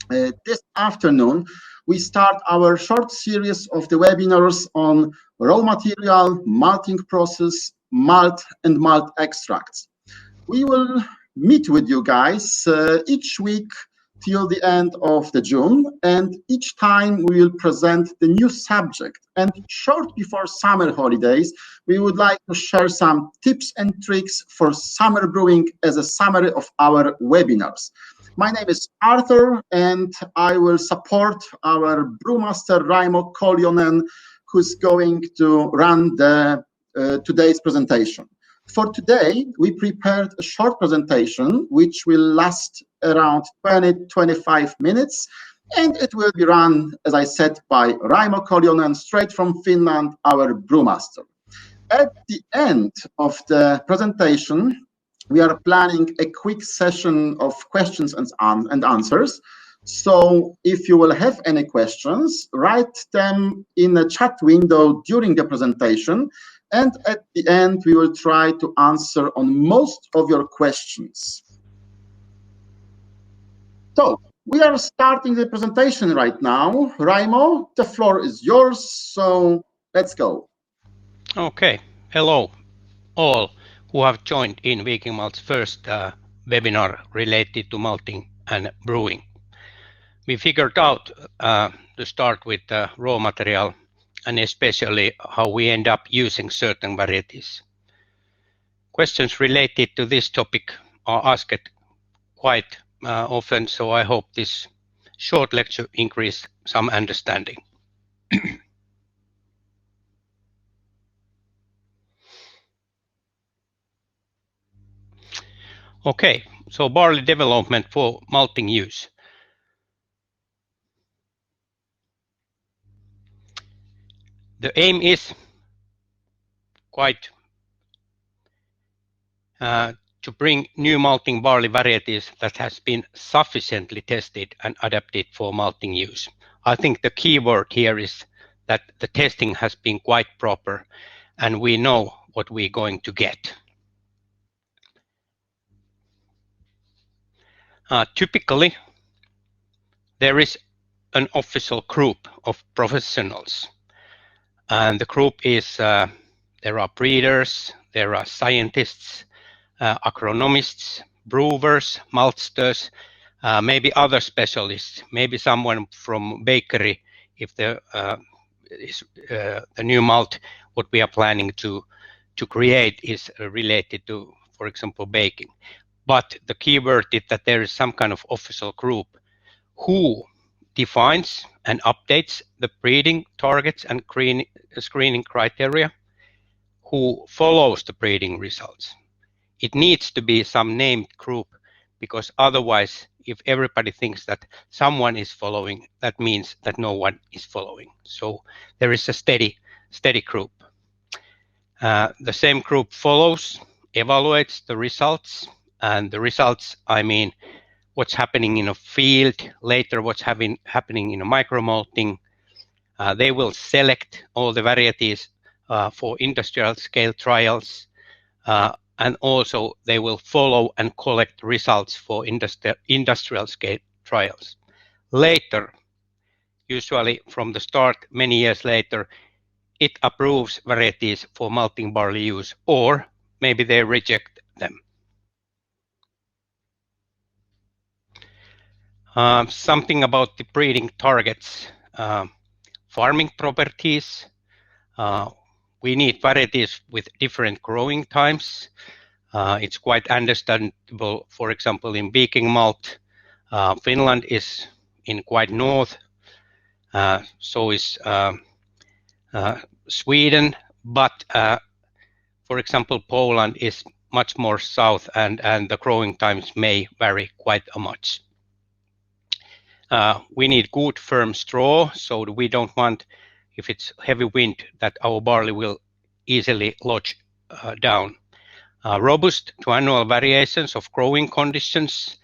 This afternoon, we start our short series of the webinars on raw material, malting process, malt and malt extracts. We will meet with you guys each week till the end of the June, and each time we will present the new subject. And short before summer holidays, we would like to share some tips and tricks for summer brewing as a summary of our webinars. My name is Arthur, and I will support our brewmaster Raimo Koljonen, who's going to run the today's presentation. For today, we prepared a short presentation which will last around 20-25 minutes, and it will be run, as I said, by Raimo Koljonen, straight from Finland, our brewmaster. At the end of the presentation, we are planning a quick session of questions and answers. So if you will have any questions, write them in the chat window during the presentation, and at the end, we will try to answer on most of your questions. So we are starting the presentation right now. Raimo, the floor is yours, so let's go. Okay, hello all who have joined in Viking Malt's first webinar related to malting and brewing. We figured out to start with raw material and especially how we end up using certain varieties. Questions related to this topic are asked quite often, so I hope this short lecture increased some understanding. Okay, so barley development for malting use. The aim is quite to bring new malting barley varieties that has been sufficiently tested and adapted for malting use. I think the key word here is that the testing has been quite proper and we know what we're going to get. Typically, there is an official group of professionals, and the group is there are breeders, there are scientists, agronomists, brewers, maltsters, maybe other specialists, maybe someone from bakery if the new malt what we are planning to create is related to, for example, baking. But the key word is that there is some kind of official group who defines and updates the breeding targets and screening criteria, who follows the breeding results. It needs to be some named group, because otherwise, if everybody thinks that someone is following, that means that no one is following. So there is a steady group. The same group follows, evaluates the results, and the results, I mean, what's happening in a field, later what's happening in a micromalting. They will select all the varieties for industrial scale trials, and also they will follow and collect results for industrial scale trials. Later, usually from the start, many years later, it approves varieties for malting barley use, or maybe they reject them. Something about the breeding targets. Farming properties. We need varieties with different growing times. It's quite understandable, for example, in Viking Malt, Finland is in quite north, so is Sweden, but for example, Poland is much more south, and the growing times may vary quite much. We need good firm straw, so we don't want, if it's heavy wind, that our barley will easily lodge down. Robust to annual variations of growing conditions.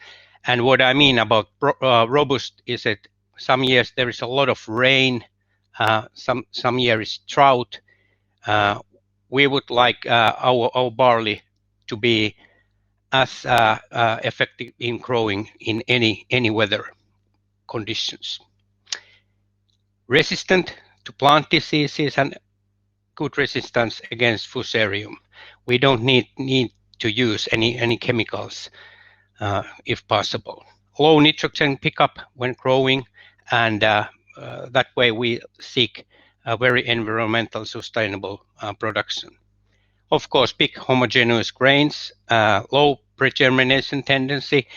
And what I mean about robust is that some years there is a lot of rain, some years drought. We would like our barley to be as effective in growing in any weather. conditions. Resistant to plant diseases and good resistance against fusarium. We don't need to use any chemicals if possible. Low nitrogen pickup when growing, and that way we seek a very environmental sustainable production. Of course, big homogeneous grains, low pre-germination tendency.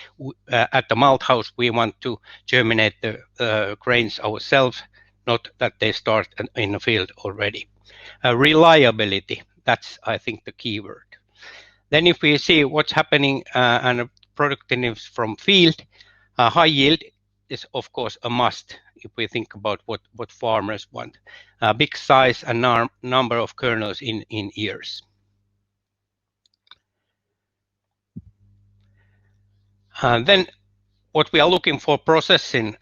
At the malt house, we want to germinate the grains ourselves, not that they start in the field already. Reliability, that's, I think, the key word. Then if we see what's happening and productiveness from field, high yield is, of course, a must if we think about what farmers want. Big size and number of kernels in ears. Then what we are looking for processing,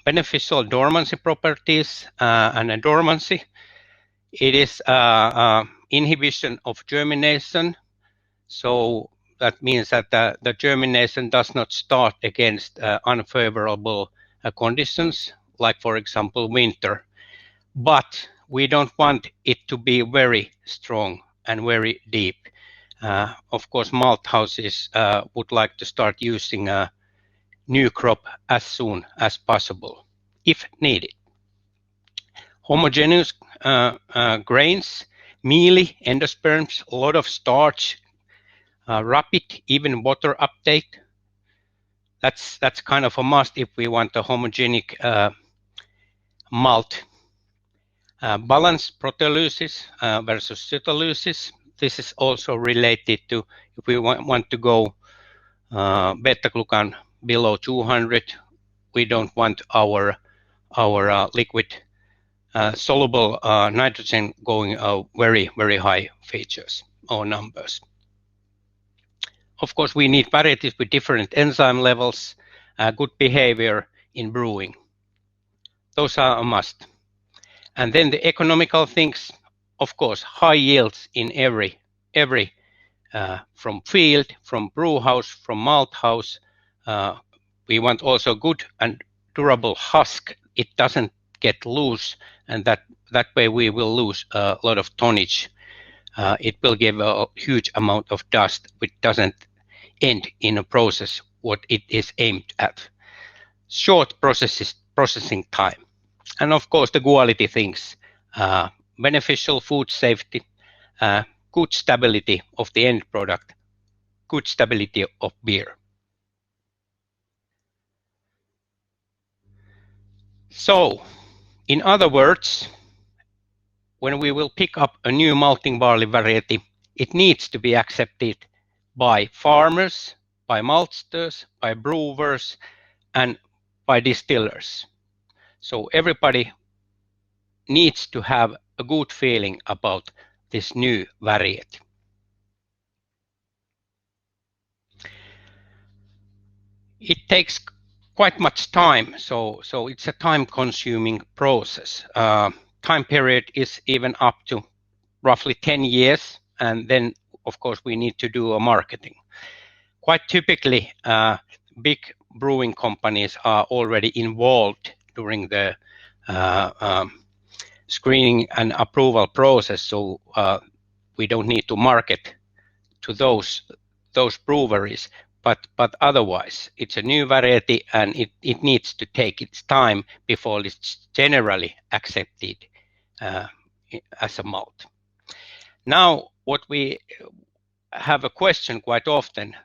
beneficial dormancy properties and a dormancy. It is inhibition of germination. So that means that the germination does not start against unfavorable conditions, like for example winter. But we don't want it to be very strong and very deep. Of course, malt houses would like to start using a new crop as soon as possible, if needed. Homogeneous grains, mealy endosperms, a lot of starch, rapid, even water uptake. That's kind of a must if we want a homogenic malt. Balanced proteolysis versus cytolysis. This is also related to if we want to go beta-glucan below 200, we don't want our liquid soluble nitrogen going very high features or numbers. Of course, we need varieties with different enzyme levels, good behavior in brewing. Those are a must. And then the economical things, of course, high yields in every from field, from brew house, from malt house. We want also good and durable husk. It doesn't get loose, and that way we will lose a lot of tonnage. It will give a huge amount of dust, which doesn't end in a process what it is aimed at. Short processing time. And of course, the quality things, beneficial food safety, good stability of the end product, good stability of beer. So, in other words, when we will pick up a new malting barley variety, it needs to be accepted by farmers, by maltsters, by brewers, and by distillers. So everybody needs to have a good feeling about this new variety. It takes quite much time, so it's a time-consuming process. Time period is even up to roughly 10 years, and then of course we need to do a marketing. Quite typically, big brewing companies are already involved during the screening and approval process, so we don't need to market to those breweries. But otherwise, it's a new variety, and it needs to take its time before it's generally accepted as a malt. Now, what we have a question quite often,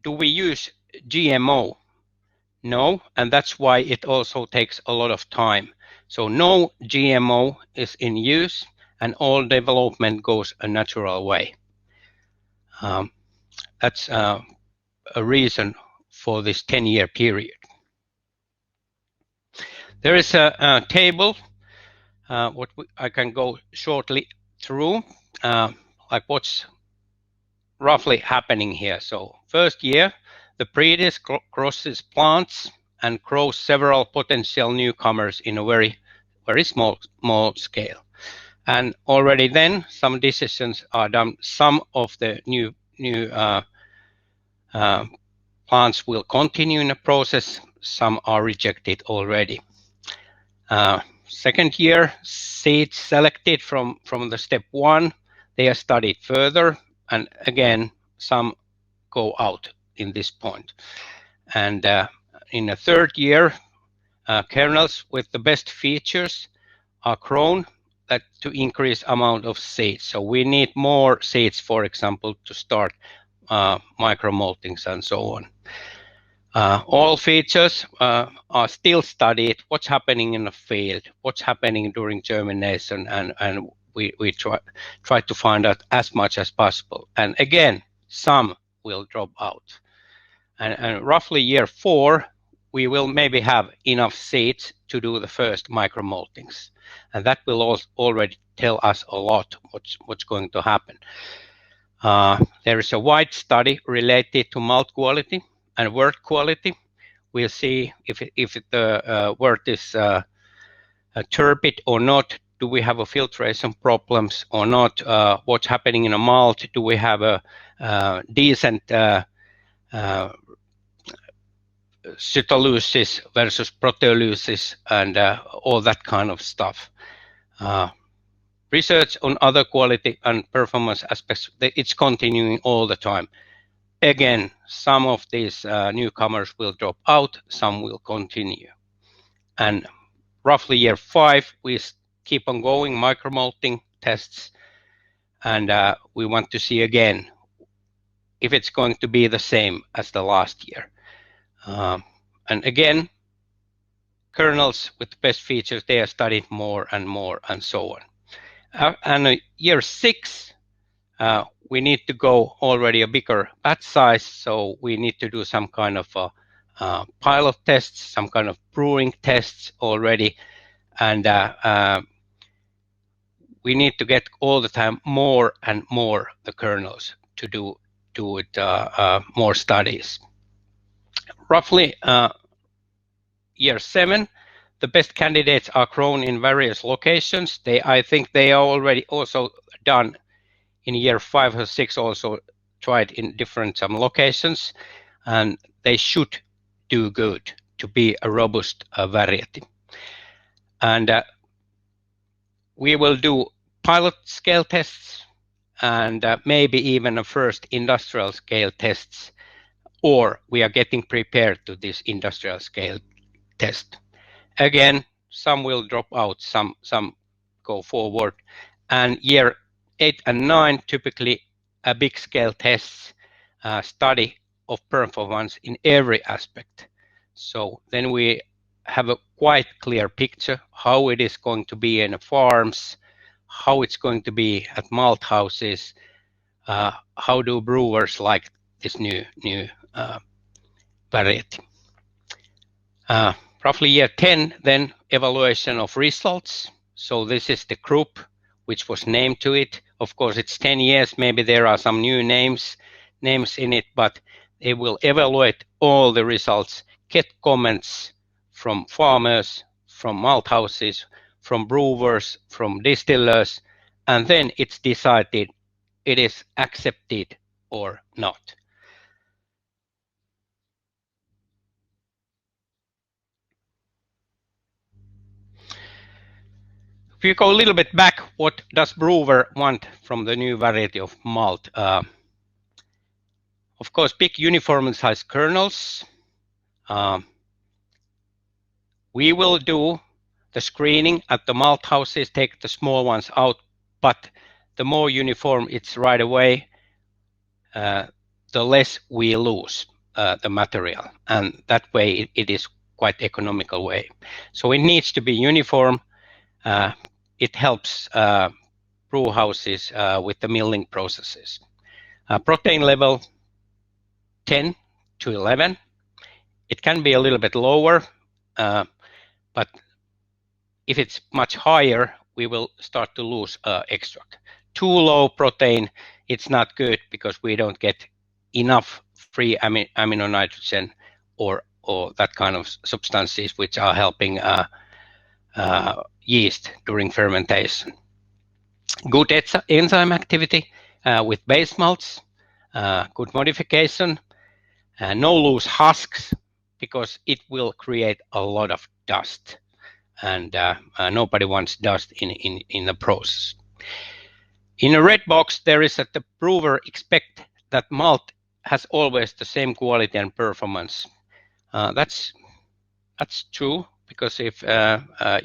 do we use GMO? No, and that's why it also takes a lot of time. So no GMO is in use, and all development goes a natural way. That's a reason for this 10-year period. There is a table, I can go shortly through, like what's roughly happening here. So first year, the breeder crosses plants and grows several potential newcomers in a very small scale. And already then, some decisions are done. Some of the new plants will continue in the process. Some are rejected already. Second year, seeds selected from the step 1, they are studied further, and again, some go out in this point. And in the third year, kernels with the best features are grown to increase amount of seeds. So we need more seeds, for example, to start micro maltings and so on. All features are still studied, what's happening in the field, what's happening during germination, and we try to find out as much as possible. And again, some will drop out. And roughly year 4, we will maybe have enough seeds to do the first micro maltings. And that will also already tell us a lot what's going to happen. There is a wide study related to malt quality and wort quality. We'll see if the wort is turbid or not. Do we have a filtration problems or not? What's happening in a malt? Do we have a decent cytolysis versus proteolysis and all that kind of stuff. Research on other quality and performance aspects, it's continuing all the time. Again, some of these newcomers will drop out, some will continue. And roughly year 5, we keep on going micro malting tests, and we want to see again if it's going to be the same as the last year. And again, kernels with the best features, they are studied more and more and so on. And year 6, we need to go already a bigger batch size, so we need to do some kind of pilot tests, some kind of brewing tests already, and we need to get all the time more and more the kernels to do it more studies. Roughly year 7, the best candidates are grown in various locations. I think they are already also done in year 5 or 6, also tried in different some locations, and they should do good to be a robust variety. And we will do pilot scale tests and maybe even a first industrial scale tests, or we are getting prepared to this industrial scale test. Again, some will drop out, some go forward. And year 8 and 9, typically a big scale tests study of performance in every aspect. So then we have a quite clear picture how it is going to be in the farms, how it's going to be at malt houses, how do brewers like this new variety. Roughly year 10, then evaluation of results. So this is the group which was named to it. Of course, it's 10 years. Maybe there are some new names in it, but they will evaluate all the results, get comments from farmers, from malt houses, from brewers, from distillers, and then it's decided it is accepted or not. If you go a little bit back, what does brewer want from the new variety of malt? Of course, big uniform size kernels. We will do the screening at the malt houses, take the small ones out, but the more uniform it's right away, the less we lose the material, and that way it is quite economical way. So it needs to be uniform. It helps brew houses with the milling processes. Protein level 10 to 11. It can be a little bit lower, but if it's much higher, we will start to lose extract. Too low protein, it's not good because we don't get enough free amino nitrogen or that kind of substances which are helping yeast during fermentation. Good enzyme activity with base malts, good modification, No loose husks, because it will create a lot of dust, and nobody wants dust in the process. In a red box, there is that the brewer expect that malt has always the same quality and performance. That's true, because if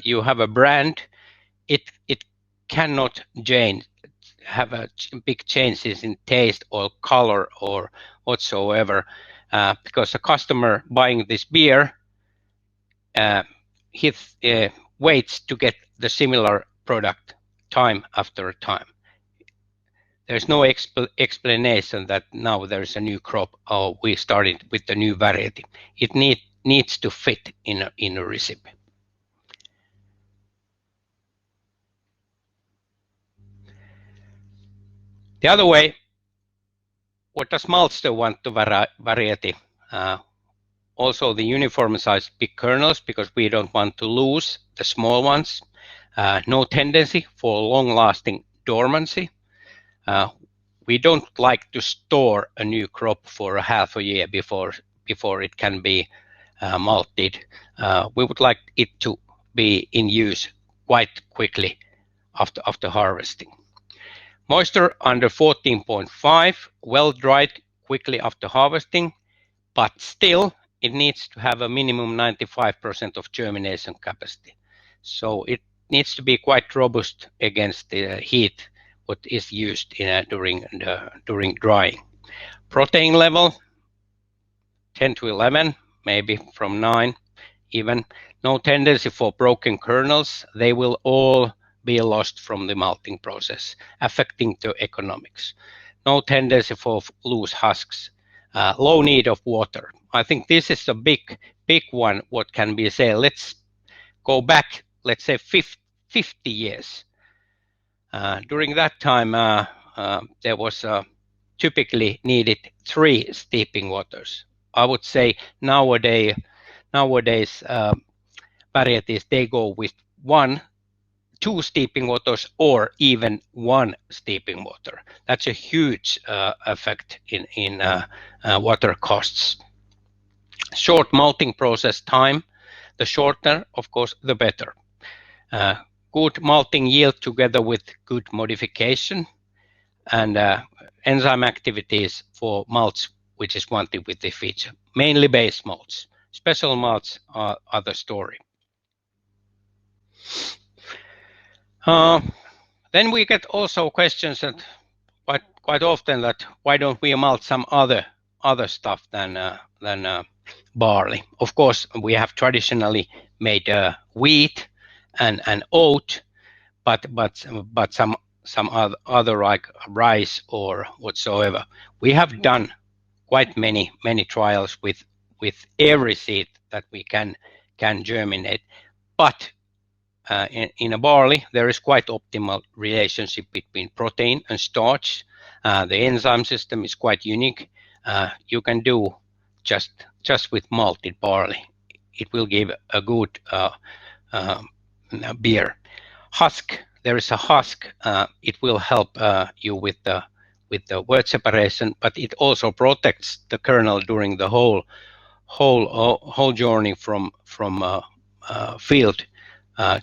you have a brand, it cannot have big changes in taste or color or whatsoever, because a customer buying this beer, he waits to get the similar product time after time. There's no explanation that now there's a new crop, or we started with the new variety. It needs to fit in a recipe. The other way, what does maltster want to variety? Also the uniform sized big kernels, because we don't want to lose the small ones. No tendency for long-lasting dormancy. We don't like to store a new crop for a half a year before it can be malted. We would like it to be in use quite quickly after harvesting. Moisture under 14.5, well dried quickly after harvesting, but still it needs to have a minimum 95% of germination capacity. So it needs to be quite robust against the heat what is used during drying. Protein level 10 to 11, maybe from 9 even. No tendency for broken kernels. They will all be lost from the malting process, affecting the economics. No tendency for loose husks. Low need of water. I think this is a big one. What can be said? Let's go back, let's say 50 years. During that time, there was typically needed 3 steeping waters. I would say nowadays varieties, they go with 2 steeping waters, or even 1 steeping water. That's a huge effect in water costs. Short malting process time. The shorter, of course, the better. Good malting yield together with good modification, and enzyme activities for malts, which is wanted with the feature. Mainly base malts. Special malts are the story. Then we get also questions that quite often, that why don't we malt some other stuff than barley? Of course, we have traditionally made wheat and oat, but some other like rice or whatsoever. We have done quite many trials with every seed that we can germinate, but in a barley, there is quite optimal relationship between protein and starch. The enzyme system is quite unique. You can do just with malted barley. It will give a good beer. Husk, there is a husk. It will help you with the wort separation, but it also protects the kernel during the whole journey from field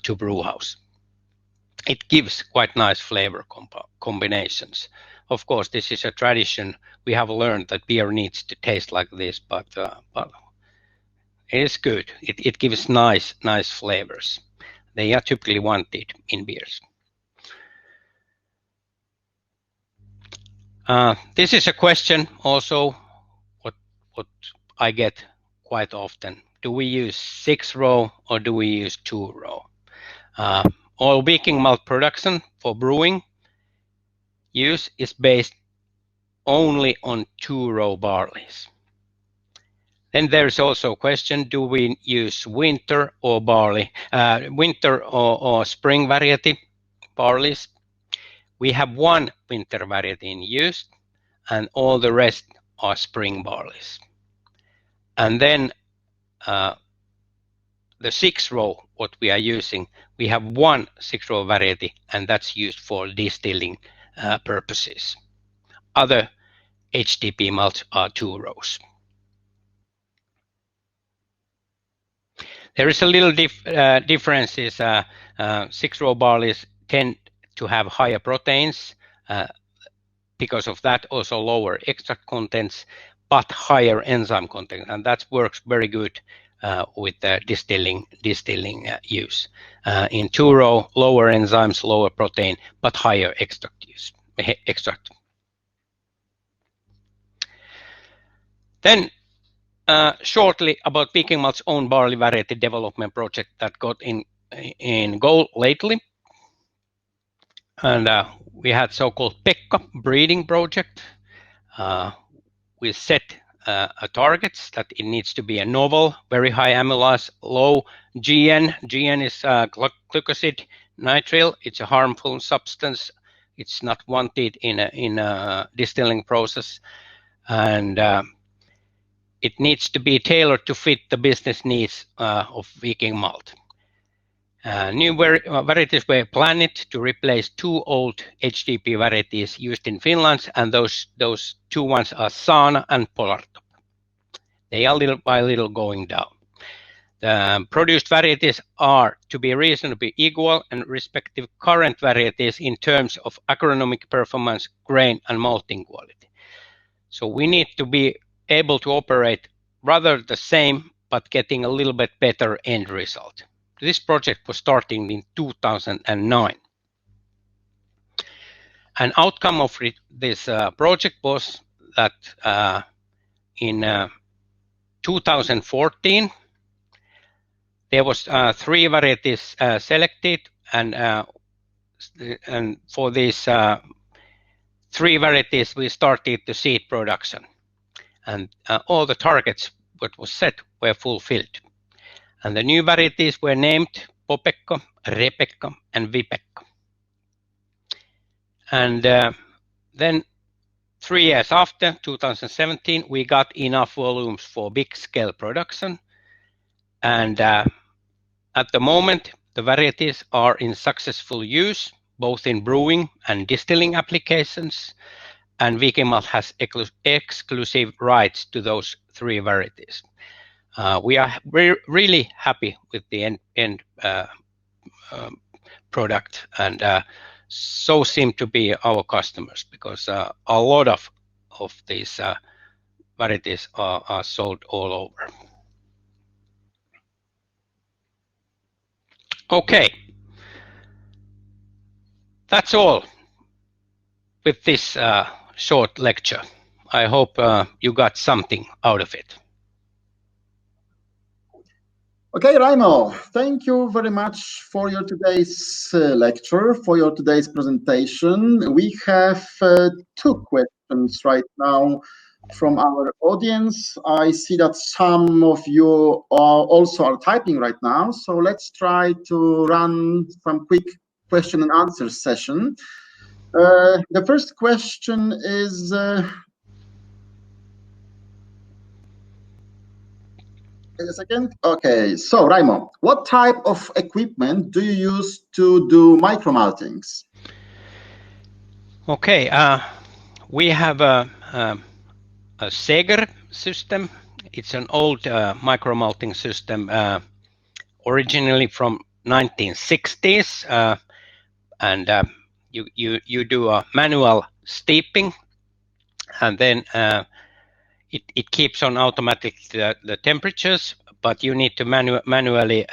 to brew house. It gives quite nice flavor combinations. Of course, this is a tradition. We have learned that beer needs to taste like this, but it is good. It gives nice flavors. They are typically wanted in beers. This is a question also what I get quite often. Do we use 6-row or do we use 2-row? All Viking malt production for brewing use is based only on 2-row barleys. Then there's also a question, do we use winter or barley, winter or spring variety barleys? We have 1 winter variety in use, and all the rest are spring barleys. And then the 6-row, what we are using, we have 1 6-row variety, and that's used for distilling purposes. Other HTP malts are 2 rows. There is a little difference. 6-row barleys tend to have higher proteins, because of that also lower extract contents, but higher enzyme content, and that works very good with the distilling use. In 2-row, lower enzymes, lower protein, but higher extract. Then shortly about Viking Malt's own barley variety development project that got in goal lately. And we had so-called Pekka breeding project. We set targets that it needs to be a novel, very high amylase, low GN. GN is glucoside nitrile. It's a harmful substance. It's not wanted in a distilling process, and it needs to be tailored to fit the business needs of Viking Malt. New varieties were planned to replace 2 old HDP varieties used in Finland, and those 2 ones are Saana and Polartop. They are little by little going down. The produced varieties are to be reasonably equal and respective current varieties in terms of agronomic performance, grain, and malting quality. So we need to be able to operate rather the same, but getting a little bit better end result. This project was starting in 2009. An outcome of this project was that in 2014, there was 3 varieties selected, and for these 3 varieties, we started the seed production. And all the targets that was set were fulfilled. And the new varieties were named Popekka, Repekka, and Vipekka. And then 3 years after, 2017, we got enough volumes for big scale production. And at the moment, the varieties are in successful use, both in brewing and distilling applications. And Viking Malt has exclusive rights to those 3 varieties. We are really happy with the end product, and so seem to be our customers, because a lot of these varieties are sold all over. Okay, that's all with this short lecture. I hope you got something out of it. Okay, Raimo, thank you very much for your today's lecture, for your today's presentation. We have 2 questions right now from our audience. I see that some of you are typing right now, so let's try to run some quick question and answer session. The first question is, wait a second. Okay, so Raimo, what type of equipment do you use to do micro maltings? Okay, we have a Seger system. It's an old micro malting system, originally from 1960s, and you do a manual steeping, and then it keeps on automatically the temperatures, but you need to manually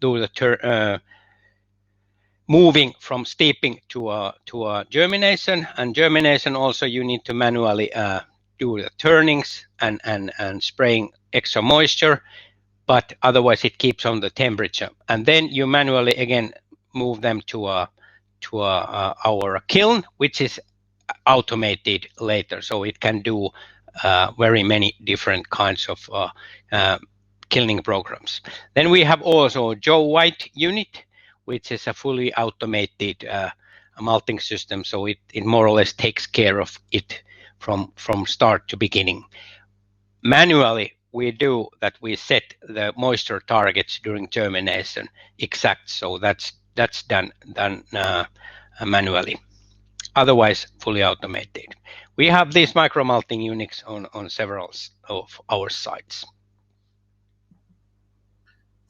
do the moving from steeping to a germination, and germination also you need to manually do the turnings and spraying extra moisture, but otherwise it keeps on the temperature, and then you manually again move them to our kiln, which is automated later, so it can do very many different kinds of kilning programs. Then we have also a Joe White unit, which is a fully automated malting system, so it more or less takes care of it from start to beginning. Manually, we do that. We set the moisture targets during germination exact, so that's done manually. Otherwise, fully automated. We have these micro malting units on several of our sites.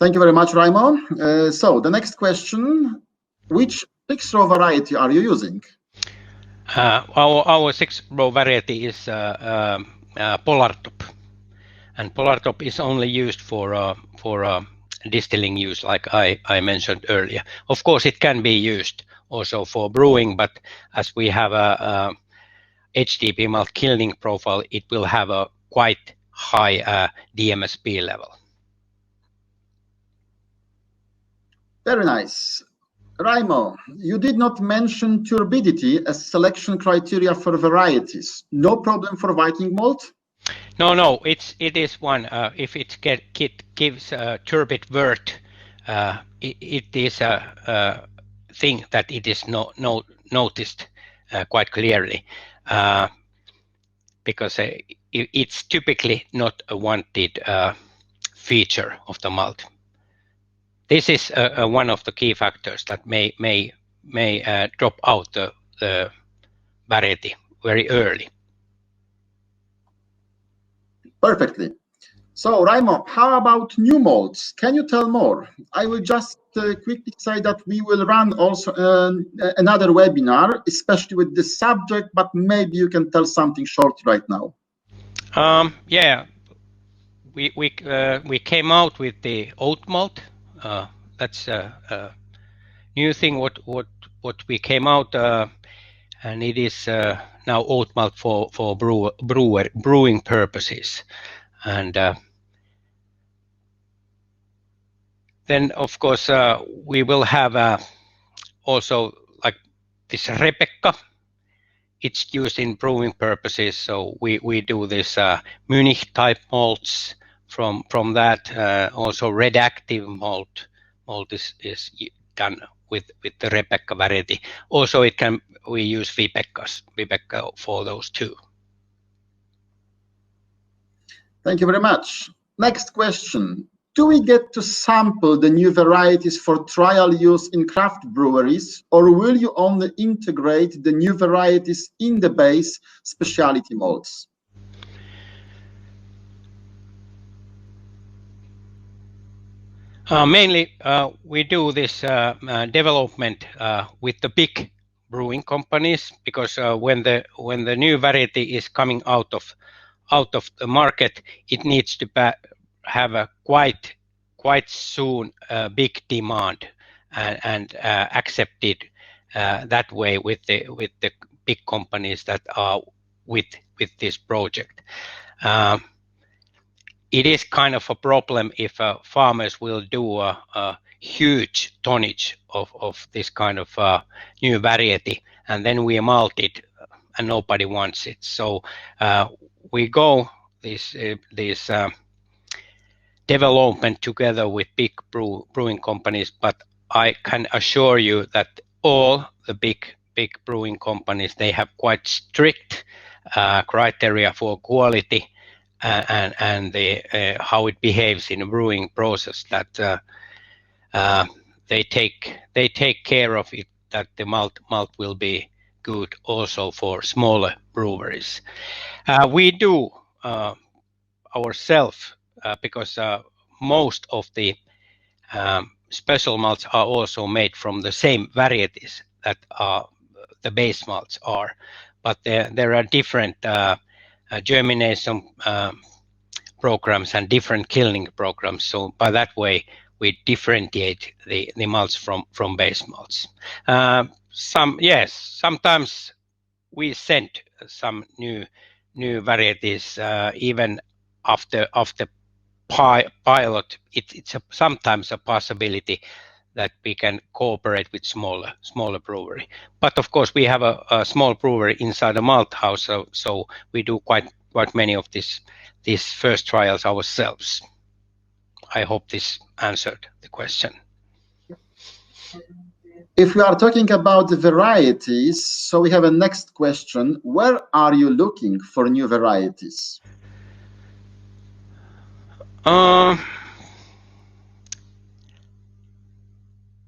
Thank you very much, Raimo. So the next question, which 6-row variety are you using? Our 6-row variety is Polartop, and Polartop is only used for distilling use, like I mentioned earlier. Of course, it can be used also for brewing, but as we have a HDP malt kilning profile, it will have a quite high DMSP level. Very nice. Raimo, you did not mention turbidity as selection criteria for varieties. No problem for Viking malt? No, it is one. If it gives turbid wort, it is a thing that it is noticed quite clearly, because it's typically not a wanted feature of the malt. This is one of the key factors that may drop out the variety very early. Perfectly. So, Raimo, how about new malts? Can you tell more? I will just quickly say that we will run also another webinar, especially with this subject, but maybe you can tell something short right now. Yeah, we came out with the oat malt. That's a new thing what we came out, and it is now oat malt for brewing purposes, and then of course we will have also like this Rebecca. It's used in brewing purposes, so we do this Munich type malts from that. Also red active malt is done with the Rebecca variety. Also we use Vibecca for those too. Thank you very much. Next question. Do we get to sample the new varieties for trial use in craft breweries, or will you only integrate the new varieties in the base specialty malts? Mainly, we do this development with the big brewing companies, because when the new variety is coming out of the market, it needs to have a quite soon big demand and accepted that way with the big companies that are with this project. It is kind of a problem if farmers will do a huge tonnage of this kind of new variety, and then we malt it and nobody wants it. So we go this development together with big brewing companies, but I can assure you that all the big brewing companies, they have quite strict criteria for quality and the how it behaves in a brewing process, that they take care of it, that the malt will be good also for smaller breweries. We do ourselves, because most of the special malts are also made from the same varieties that the base malts are, but there are different germination programs and different kilning programs. So by that way, we differentiate the malts from base malts. Sometimes we send some new varieties even after pilot. It's sometimes a possibility that we can cooperate with smaller brewery. But of course, we have a small brewery inside a malt house, so we do quite many of these first trials ourselves. I hope this answered the question. If we are talking about the varieties, so we have a next question. Where are you looking for new varieties?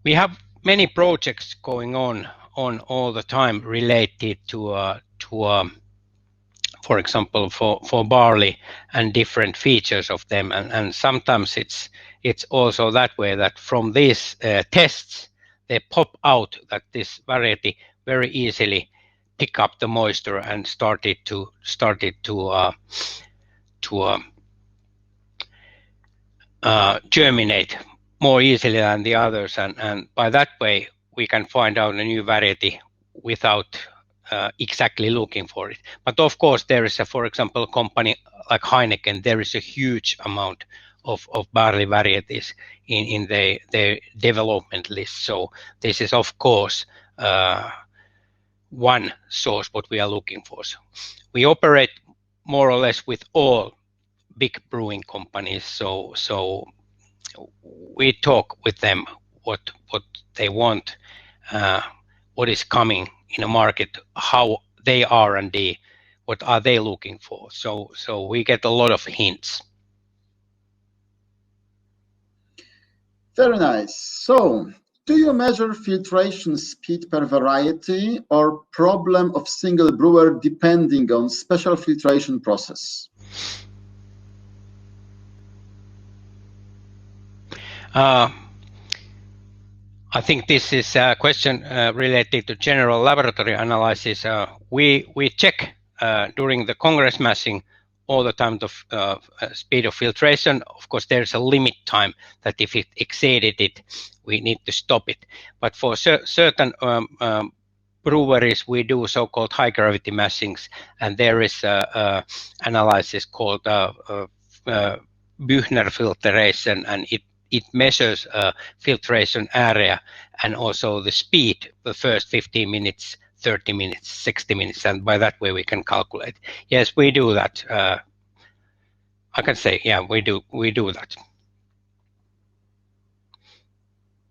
We have many projects going on all the time related to for example, for barley and different features of them, and sometimes it's it's also that way that from these tests they pop out that this variety very easily pick up the moisture and started to germinate more easily than the others, and by that way we can find out a new variety without exactly looking for it. But of course there is for example, a company like Heineken, there is a huge amount of barley varieties in their development list. So this is of course one source what we are looking for. So we operate more or less with all big brewing companies, so we talk with them what they want, what is coming in a market, how they R&D, what are they looking for. So we get a lot of hints. Very nice. So, do you measure filtration speed per variety or problem of single brewer depending on special filtration process? I think this is a question related to general laboratory analysis. We check during the Congress mashing all the time the speed of filtration. Of course, there's a limit time that if it exceeded it, we need to stop it. But for certain breweries, we do so-called high gravity mashings, and there is a analysis called Büchner filtration, and it measures filtration area and also the speed the first 15 minutes, 30 minutes, 60 minutes, and by that way we can calculate. Yes, we do that. I can say, yeah, we do that.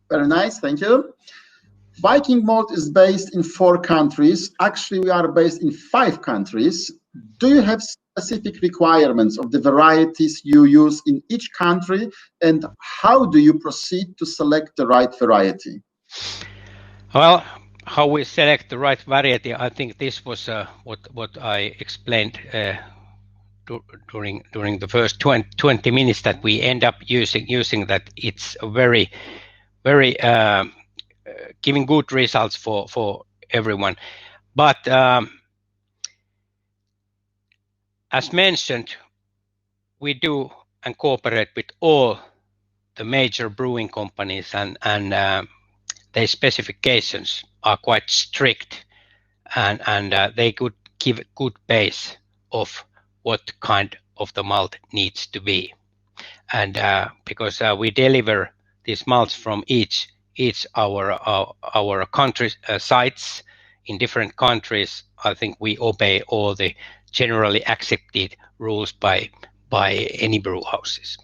Very nice, thank you. Viking Malt is based in 4 countries. Actually, we are based in 5 countries. Do you have specific requirements of the varieties you use in each country, and how do you proceed to select the right variety? Well, how we select the right variety, I think this was what I explained during the first 20 minutes, that we end up using that. It's a very giving good results for everyone. But as mentioned, we do and cooperate with all the major brewing companies, and their specifications are quite strict, and they could give a good base of what kind of the malt needs to be. And because we deliver these malts from each our country sites in different countries, I think we obey all the generally accepted rules by any brew houses.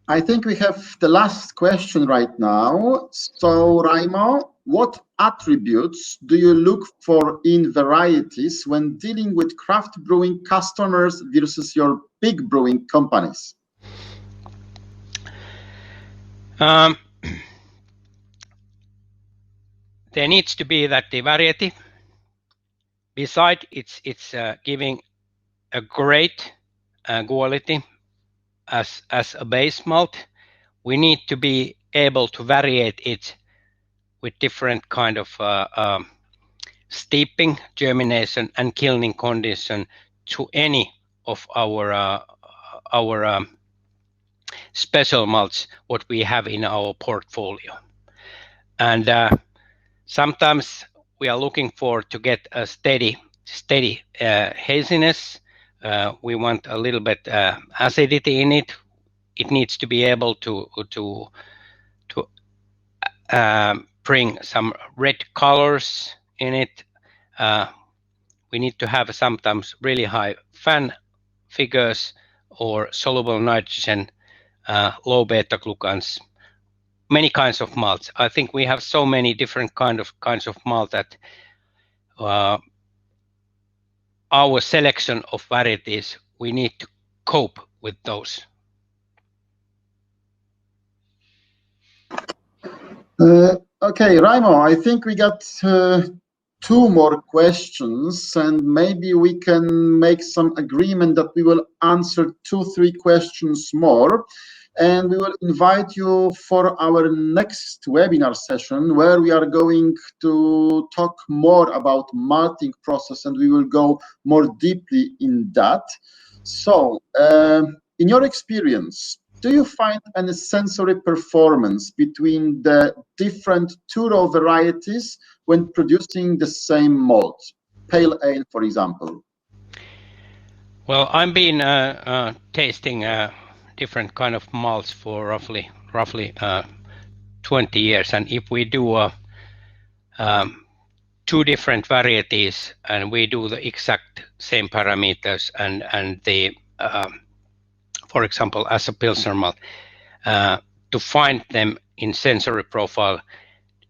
I think we have the last question right now. So, Raimo, what attributes do you look for in varieties when dealing with craft brewing customers versus your big brewing companies? There needs to be that the variety. Besides, it's giving a great quality as a base malt. We need to be able to variate it with different kind of steeping, germination, and kilning condition to any of our special malts what we have in our portfolio. And sometimes we are looking for to get a steady haziness. We want a little bit acidity in it. It needs to be able to bring some red colors in it. We need to have sometimes really high fan figures or soluble nitrogen, low beta glucans, many kinds of malts. I think we have so many different kinds of malt that our selection of varieties, we need to cope with those. Okay, Raimo, I think we got 2 more questions, and maybe we can make some agreement that we will answer 2-3 questions more, and we will invite you for our next webinar session where we are going to talk more about malting process, and we will go more deeply in that. So in your experience, do you find any sensory performance between the different 2-row varieties when producing the same malt, pale ale, for example? Well, I've been tasting different kind of malts for roughly 20 years, and if we do 2 different varieties and we do the exact same parameters and the for example, as a Pilsner malt, to find them in sensory profile,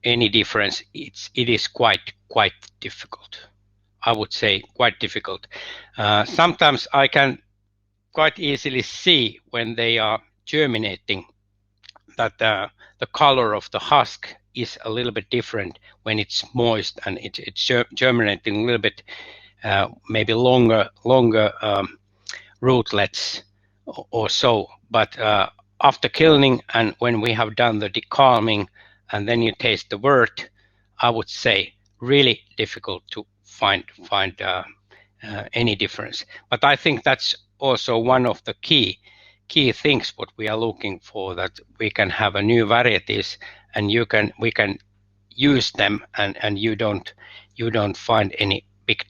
any difference, it is quite difficult. I would say quite difficult. Sometimes I can quite easily see when they are germinating that the color of the husk is a little bit different when it's moist and it's germinating a little bit, maybe longer rootlets or so. But after kilning and when we have done the decalming and then you taste the wort, I would say really difficult to find any difference. But I think that's also one of the key things what we are looking for, that we can have a new varieties and we can use them and you don't find any big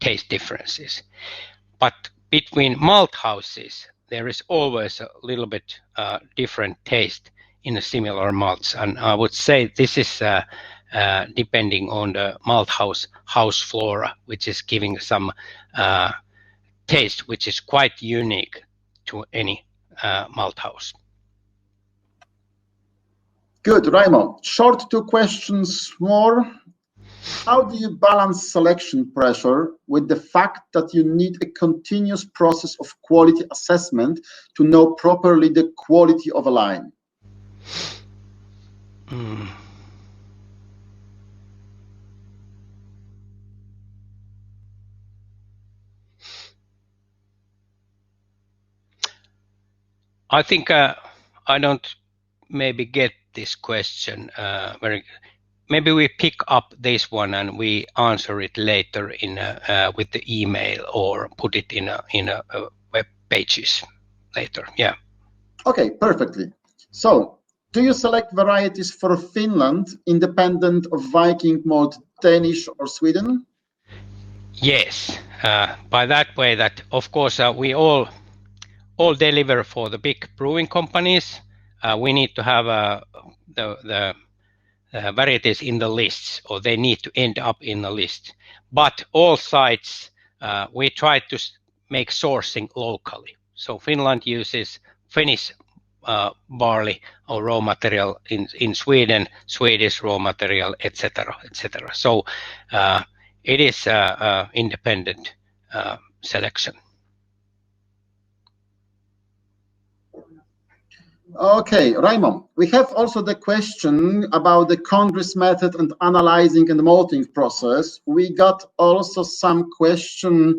taste differences. But between malt houses, there is always a little bit different taste in the similar malts, and I would say this is depending on the malt house flora, which is giving some taste which is quite unique to any malt house. Good, Raimo. Short 2 questions more. How do you balance selection pressure with the fact that you need a continuous process of quality assessment to know properly the quality of a line? I think I don't maybe get this question very. Maybe we pick up this one and we answer it later in with the email or put it in a web pages later. Yeah. Okay, perfectly. So, do you select varieties for Finland independent of Viking Malt, Danish or Sweden? Yes, by that way that of course we all deliver for the big brewing companies. We need to have the varieties in the lists, or they need to end up in the list. But all sites, we try to make sourcing locally. So Finland uses Finnish barley or raw material, in Sweden, Swedish raw material, etc., etc. So it is independent selection. Okay, Raimo, we have also the question about the Congress method and analyzing and malting process. We got also some question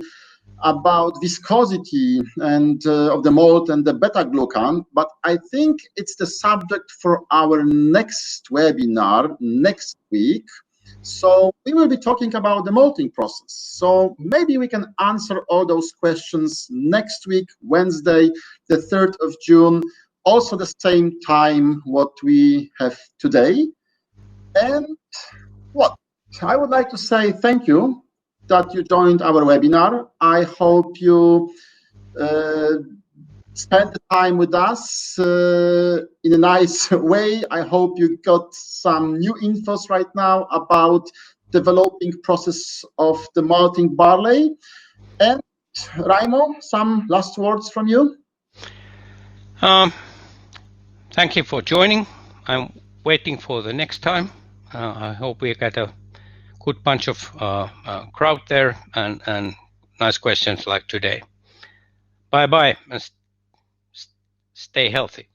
about viscosity and of the malt and the beta-glucan, but I think it's the subject for our next webinar next week. So we will be talking about the malting process. So maybe we can answer all those questions next week, Wednesday, the 3rd of June, also the same time what we have today. And what I would like to say thank you that you joined our webinar. I hope you spend the time with us in a nice way. I hope you got some new infos right now about developing process of the malting barley. And Raimo, some last words from you? Thank you for joining. I'm waiting for the next time. I hope we get a good bunch of crowd there and nice questions like today. Bye-bye and stay healthy.